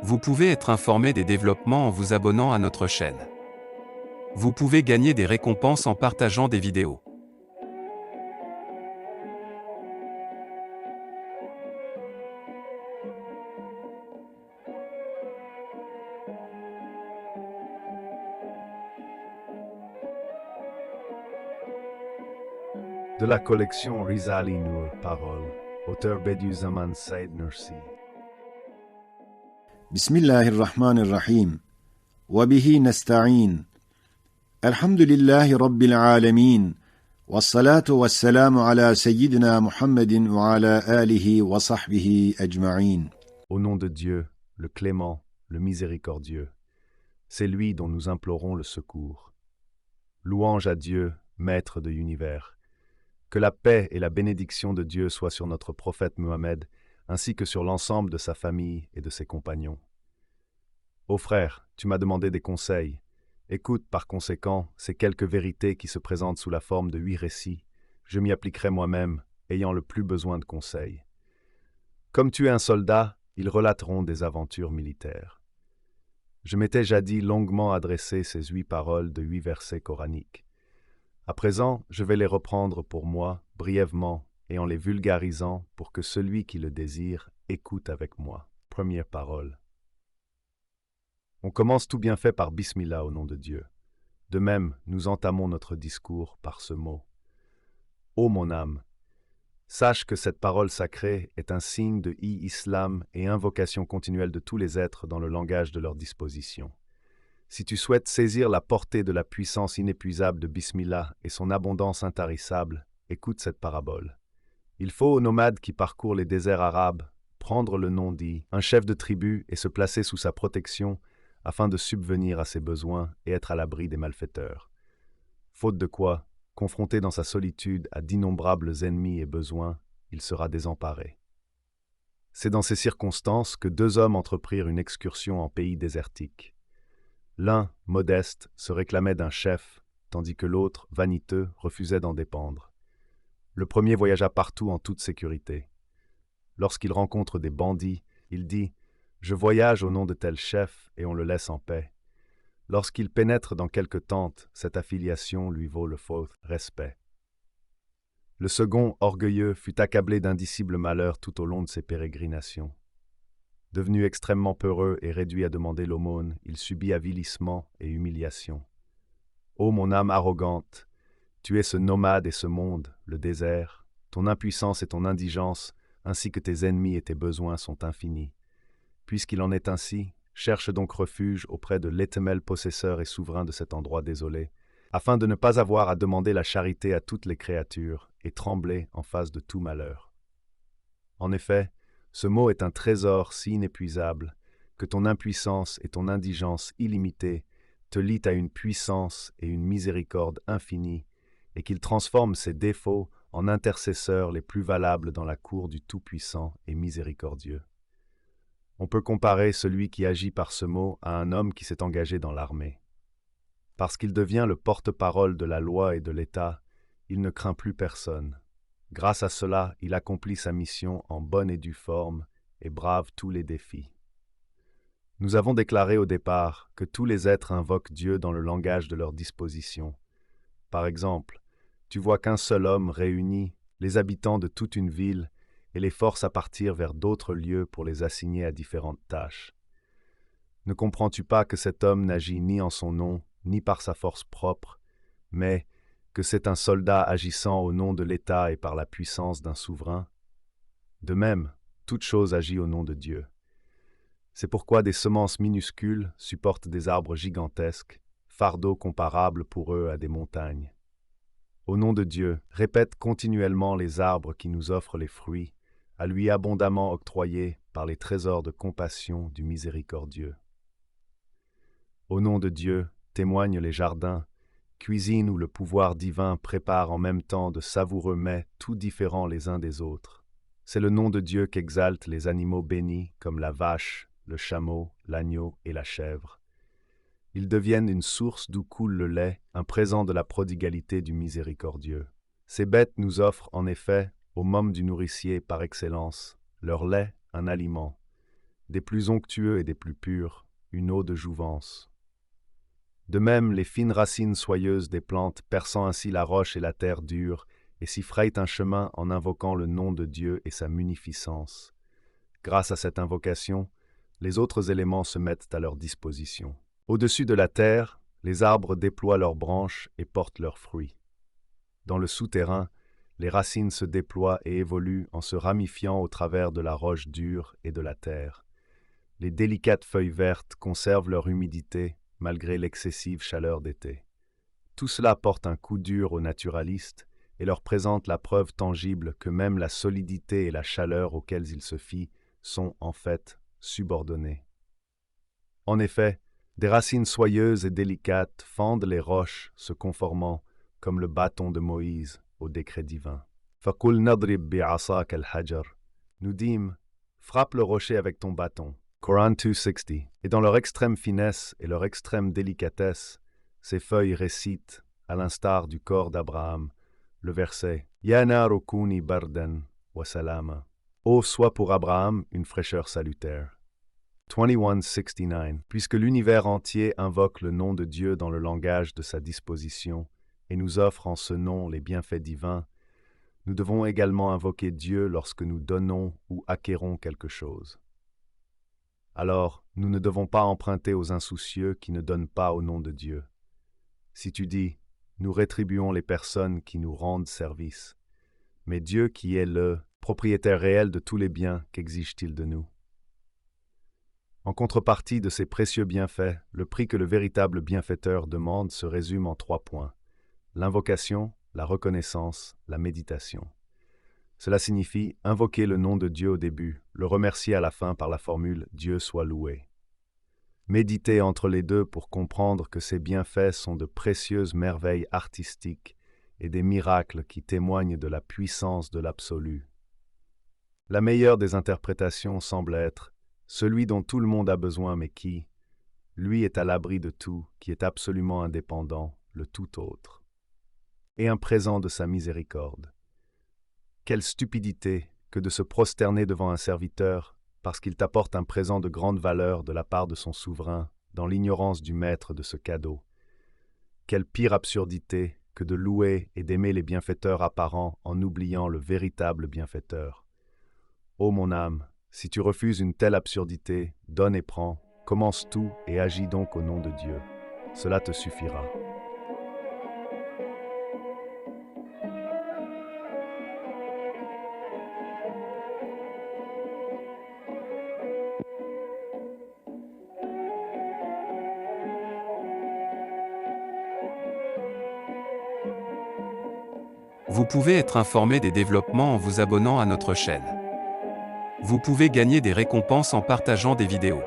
Vous pouvez être informé des développements en vous abonnant à notre chaîne. Vous pouvez gagner des récompenses en partageant des vidéos. De la collection Rizali Nur Parole, auteur Bediüzzaman Said Nursi. Bismillahirrahmanirrahim. Wa bihi nasta'in. Elhamdülillahi Rabbil alemin. Vessalatu vesselamu ala seyyidina Muhammedin ve ala alihi ve sahbihi ecma'in. Au nom de Dieu, le clément, le miséricordieux, c'est lui dont nous implorons le secours. Louange à Dieu, maître de l'univers. Que la paix et la bénédiction de Dieu soient sur notre prophète Mohammed, ainsi que sur l'ensemble de sa famille et de ses compagnons. Ô frère, tu m'as demandé des conseils. Écoute par conséquent ces quelques vérités qui se présentent sous la forme de 8 récits. Je m'y appliquerai moi-même, ayant le plus besoin de conseils. Comme tu es un soldat, ils relateront des aventures militaires. Je m'étais jadis longuement adressé ces 8 paroles de 8 versets coraniques. À présent, je vais les reprendre pour moi, brièvement, et en les vulgarisant pour que celui qui le désire écoute avec moi. Première parole. On commence tout bien fait par Bismillah au nom de Dieu. De même, nous entamons notre discours par ce mot. Ô mon âme, sache que cette parole sacrée est un signe de islam et invocation continuelle de tous les êtres dans le langage de leur disposition. Si tu souhaites saisir la portée de la puissance inépuisable de Bismillah et son abondance intarissable, écoute cette parabole. Il faut aux nomades qui parcourent les déserts arabes prendre le nom dit un chef de tribu et se placer sous sa protection afin de subvenir à ses besoins et être à l'abri des malfaiteurs. Faute de quoi, confronté dans sa solitude à d'innombrables ennemis et besoins, il sera désemparé. C'est dans ces circonstances que 2 hommes entreprirent une excursion en pays désertique. L'un, modeste, se réclamait d'un chef, tandis que l'autre, vaniteux, refusait d'en dépendre. Le premier voyagea partout en toute sécurité. Lorsqu'il rencontre des bandits, il dit « Je voyage au nom de tel chef et on le laisse en paix ». Lorsqu'il pénètre dans quelque tente, cette affiliation lui vaut le faux respect. Le second, orgueilleux, fut accablé d'indicibles malheurs tout au long de ses pérégrinations. Devenu extrêmement peureux et réduit à demander l'aumône, il subit avilissement et humiliation. Ô mon âme arrogante, tu es ce nomade et ce monde, le désert, ton impuissance et ton indigence, ainsi que tes ennemis et tes besoins sont infinis. Puisqu'il en est ainsi, cherche donc refuge auprès de l'Éternel possesseur et souverain de cet endroit désolé, afin de ne pas avoir à demander la charité à toutes les créatures et trembler en face de tout malheur. En effet, ce mot est un trésor si inépuisable que ton impuissance et ton indigence illimitée te lient à une puissance et une miséricorde infinie et qu'il transforme ses défauts en intercesseurs les plus valables dans la cour du Tout-Puissant et Miséricordieux. On peut comparer celui qui agit par ce mot à un homme qui s'est engagé dans l'armée. Parce qu'il devient le porte-parole de la loi et de l'État, il ne craint plus personne. Grâce à cela, il accomplit sa mission en bonne et due forme et brave tous les défis. Nous avons déclaré au départ que tous les êtres invoquent Dieu dans le langage de leur disposition. Par exemple, tu vois qu'un seul homme réunit les habitants de toute une ville et les force à partir vers d'autres lieux pour les assigner à différentes tâches. Ne comprends-tu pas que cet homme n'agit ni en son nom, ni par sa force propre, mais que c'est un soldat agissant au nom de l'État et par la puissance d'un souverain? De même, toute chose agit au nom de Dieu. C'est pourquoi des semences minuscules supportent des arbres gigantesques, fardeaux comparables pour eux à des montagnes. Au nom de Dieu, répète continuellement les arbres qui nous offrent les fruits, à lui abondamment octroyés par les trésors de compassion du miséricordieux. Au nom de Dieu, témoignent les jardins, cuisine où le pouvoir divin prépare en même temps de savoureux mets tout différents les uns des autres. C'est le nom de Dieu qu'exaltent les animaux bénis comme la vache, le chameau, l'agneau et la chèvre. Ils deviennent une source d'où coule le lait, un présent de la prodigalité du miséricordieux. Ces bêtes nous offrent en effet, au môme du nourricier par excellence, leur lait un aliment. des plus onctueux et des plus purs, une eau de jouvence. De même, les fines racines soyeuses des plantes perçant ainsi la roche et la terre dure, et s'y frayent un chemin en invoquant le nom de Dieu et sa munificence. Grâce à cette invocation, les autres éléments se mettent à leur disposition. Au-dessus de la terre, les arbres déploient leurs branches et portent leurs fruits. Dans le souterrain, les racines se déploient et évoluent en se ramifiant au travers de la roche dure et de la terre. Les délicates feuilles vertes conservent leur humidité malgré l'excessive chaleur d'été. Tout cela porte un coup dur aux naturalistes et leur présente la preuve tangible que même la solidité et la chaleur auxquelles ils se fient sont, en fait, subordonnées. En effet, des racines soyeuses et délicates fendent les roches, se conformant, comme le bâton de Moïse, au décret divin. فَقُلْ نَضْرِبْ بِعَصَاكَ الْحَجَرَ. Nous dîmes, frappe le rocher avec ton bâton. Coran 260. Et dans leur extrême finesse et leur extrême délicatesse, ces feuilles récitent, à l'instar du corps d'Abraham, le verset Ya naru kuni bardan wa salama. Ô soit pour Abraham une fraîcheur salutaire. 2169. Puisque l'univers entier invoque le nom de Dieu dans le langage de sa disposition et nous offre en ce nom les bienfaits divins, nous devons également invoquer Dieu lorsque nous donnons ou acquérons quelque chose. Alors, nous ne devons pas emprunter aux insoucieux qui ne donnent pas au nom de Dieu. Si tu dis « Nous rétribuons les personnes qui nous rendent service », mais Dieu qui est le propriétaire réel de tous les biens, qu'exige-t-il de nous? En contrepartie de ces précieux bienfaits, le prix que le véritable bienfaiteur demande se résume en 3 points: l'invocation, la reconnaissance, la méditation. Cela signifie invoquer le nom de Dieu au début, le remercier à la fin par la formule « Dieu soit loué ». Méditer entre les deux pour comprendre que ces bienfaits sont de précieuses merveilles artistiques et des miracles qui témoignent de la puissance de l'absolu. La meilleure des interprétations semble être celui dont tout le monde a besoin mais qui, lui, est à l'abri de tout, qui est absolument indépendant, le tout autre, et un présent de sa miséricorde. Quelle stupidité que de se prosterner devant un serviteur parce qu'il t'apporte un présent de grande valeur de la part de son souverain, dans l'ignorance du maître de ce cadeau. Quelle pire absurdité que de louer et d'aimer les bienfaiteurs apparents en oubliant le véritable bienfaiteur. Ô mon âme, si tu refuses une telle absurdité, donne et prends, commence tout et agis donc au nom de Dieu. Cela te suffira. Vous pouvez être informé des développements en vous abonnant à notre chaîne. Vous pouvez gagner des récompenses en partageant des vidéos.